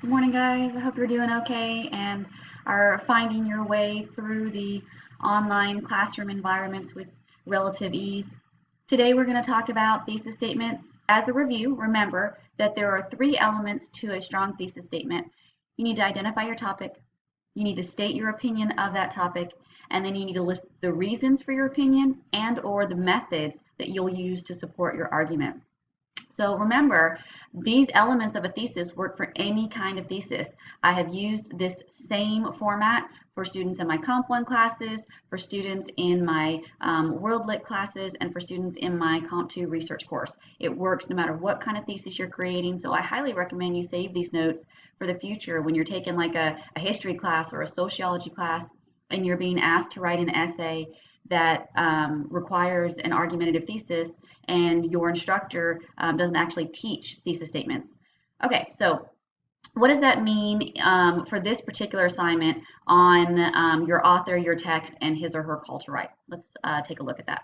Good morning, guys. I hope you're doing okay and are finding your way through the online classroom environments with relative ease. Today, we're going to talk about thesis statements. As a review, remember that there are three elements to a strong thesis statement. You need to identify your topic, you need to state your opinion of that topic, and then you need to list the reasons for your opinion and/or the methods that you'll use to support your argument. So remember, these elements of a thesis work for any kind of thesis. I have used this same format for students in my Comp 1 classes, for students in my World Lit classes, and for students in my Comp 2 research course. It works no matter what kind of thesis you're creating, so I highly recommend you save these notes for the future when you're taking like a history class or a sociology class and you're being asked to write an essay that requires an argumentative thesis and your instructor doesn't actually teach thesis statements. Okay, so what does that mean for this particular assignment on your author, your text, and his or her call to write? Let's take a look at that.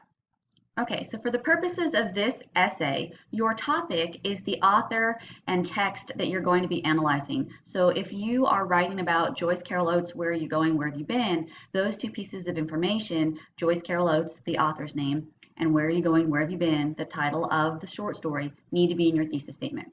Okay, so for the purposes of this essay, your topic is the author and text that you're going to be analyzing. So if you are writing about Joyce Carol Oates, Where Are You Going, Where Have You Been, those two pieces of information, Joyce Carol Oates, the author's name, and Where Are You Going, Where Have You Been, the title of the short story, need to be in your thesis statement.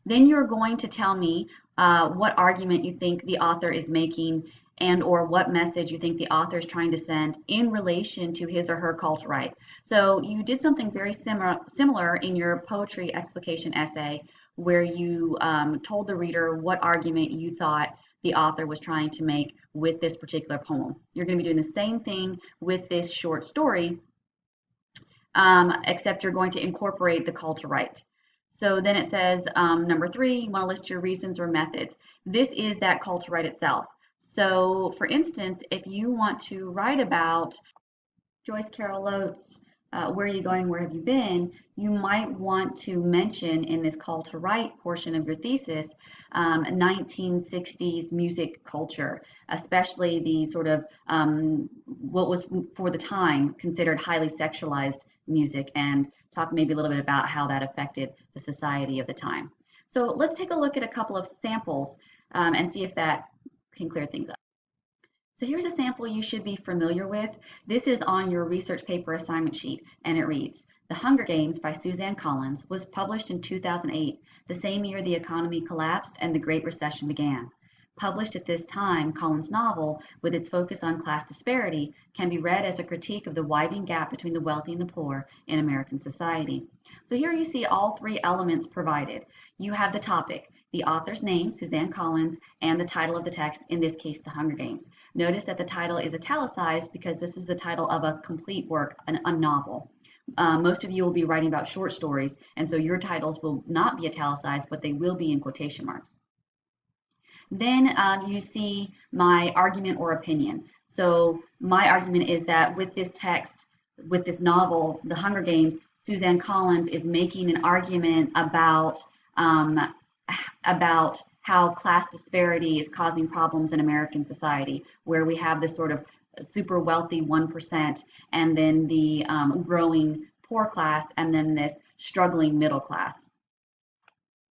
Then you're going to tell me what argument you think the author is making and/or what message you think the author is trying to send in relation to his or her call to write. So you did something very similar in your poetry explication essay where you told the reader what argument you thought the author was trying to make with this particular poem. You're going to be doing the same thing with this short story, except you're going to incorporate the call to write. So then it says, number 3, you want to list your reasons or methods. This is that call to write itself. So for instance, if you want to write about Joyce Carol Oates, Where Are You Going, Where Have You Been, you might want to mention in this call to write portion of your thesis 1960s music culture, especially the sort of what was for the time considered highly sexualized music, and talk maybe a little bit about how that affected the society of the time. So let's take a look at a couple of samples and see if that can clear things up. So here's a sample you should be familiar with. This is on your research paper assignment sheet, and it reads, The Hunger Games by Suzanne Collins was published in 2008, the same year the economy collapsed and the Great Recession began. Published at this time, Collins' novel, with its focus on class disparity, can be read as a critique of the widening gap between the wealthy and the poor in American society. So here you see all three elements provided. You have the topic, the author's name, Suzanne Collins, and the title of the text, in this case, The Hunger Games. Notice that the title is italicized because this is the title of a complete work, a novel. Most of you will be writing about short stories, and so your titles will not be italicized, but they will be in quotation marks. Then you see my argument or opinion. So my argument is that with this text, with this novel, The Hunger Games, Suzanne Collins is making an argument about how class disparity is causing problems in American society, where we have this sort of super wealthy 1% and then the growing poor class and then this struggling middle class.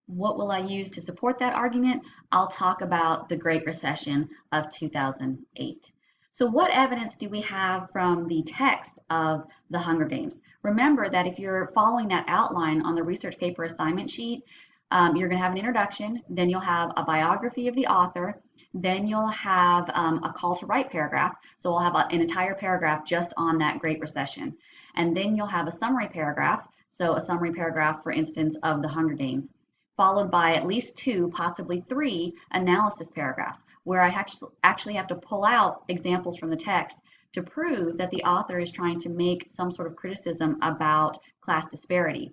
What will I use to support that argument? I'll talk about the Great Recession of 2008. So what evidence do we have from the text of The Hunger Games? Remember that if you're following that outline on the research paper assignment sheet, you're going to have an introduction, then you'll have a biography of the author, then you'll have a call to write paragraph. So we'll have an entire paragraph just on that Great Recession. And then you'll have a summary paragraph. So a summary paragraph, for instance, of The Hunger Games, followed by at least 2, possibly 3 analysis paragraphs, where I actually have to pull out examples from the text to prove that the author is trying to make some sort of criticism about class disparity.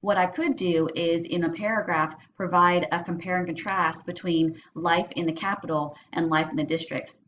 What I could do is, in a paragraph, provide a compare and contrast between life in the capital and life in the districts.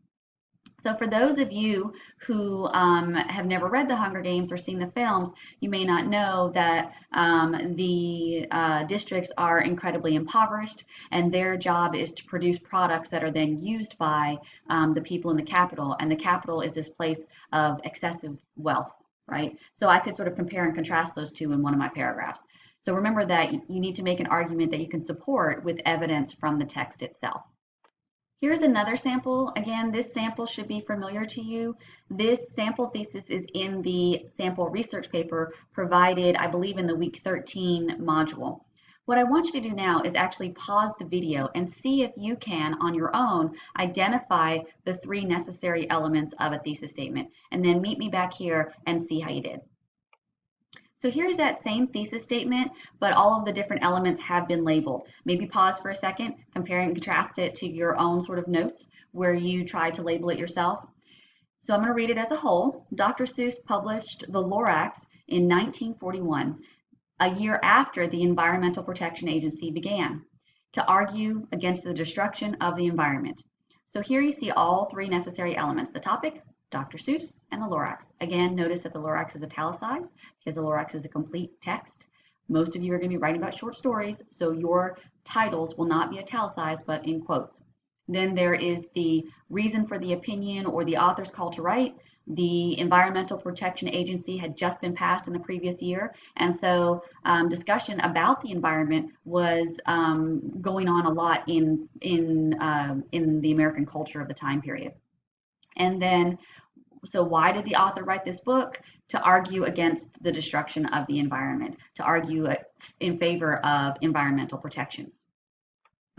So for those of you who have never read The Hunger Games or seen the films, you may not know that the districts are incredibly impoverished, and their job is to produce products that are then used by the people in the capital. And the capital is this place of excessive wealth, right? So I could sort of compare and contrast those two in one of my paragraphs. So remember that you need to make an argument that you can support with evidence from the text itself. Here's another sample. Again, this sample should be familiar to you. This sample thesis is in the sample research paper provided, I believe, in the week 13 module. What I want you to do now is actually pause the video and see if you can, on your own, identify the 3 necessary elements of a thesis statement, and then meet me back here and see how you did. So here's that same thesis statement, but all of the different elements have been labeled. Maybe pause for a second, compare and contrast it to your own sort of notes where you try to label it yourself. So I'm going to read it as a whole. Dr. Seuss published The Lorax in 1941, a year after the Environmental Protection Agency began, to argue against the destruction of the environment. So here you see all 3 necessary elements: the topic, Dr. Seuss, and the Lorax. Again, notice that the Lorax is italicized because the Lorax is a complete text. Most of you are going to be writing about short stories, so your titles will not be italicized, but in quotes. Then there is the reason for the opinion or the author's call to write. The Environmental Protection Agency had just been passed in the previous year, and so discussion about the environment was going on a lot in the American culture of the time period. And then, so why did the author write this book? To argue against the destruction of the environment, to argue in favor of environmental protections.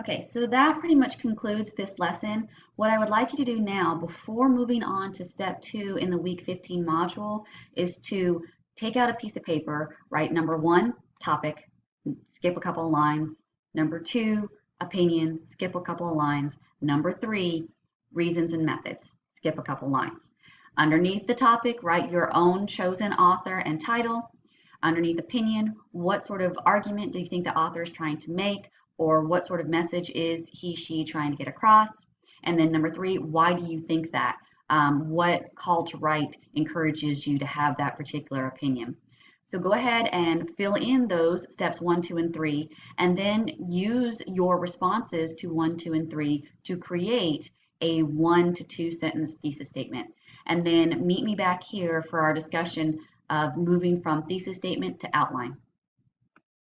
Okay, so that pretty much concludes this lesson. What I would like you to do now, before moving on to step 2 in the week 15 module, is to take out a piece of paper, write number 1, topic, skip a couple of lines. Number 2, opinion, skip a couple of lines. Number 3, reasons and methods, skip a couple lines. Underneath the topic, write your own chosen author and title. Underneath opinion, what sort of argument do you think the author is trying to make, or what sort of message is he, she trying to get across? And then number 3, why do you think that? What call to write encourages you to have that particular opinion? So go ahead and fill in those steps 1, 2, and 3, and then use your responses to 1, 2, and 3 to create a 1 to 2 sentence thesis statement. And then meet me back here for our discussion of moving from thesis statement to outline.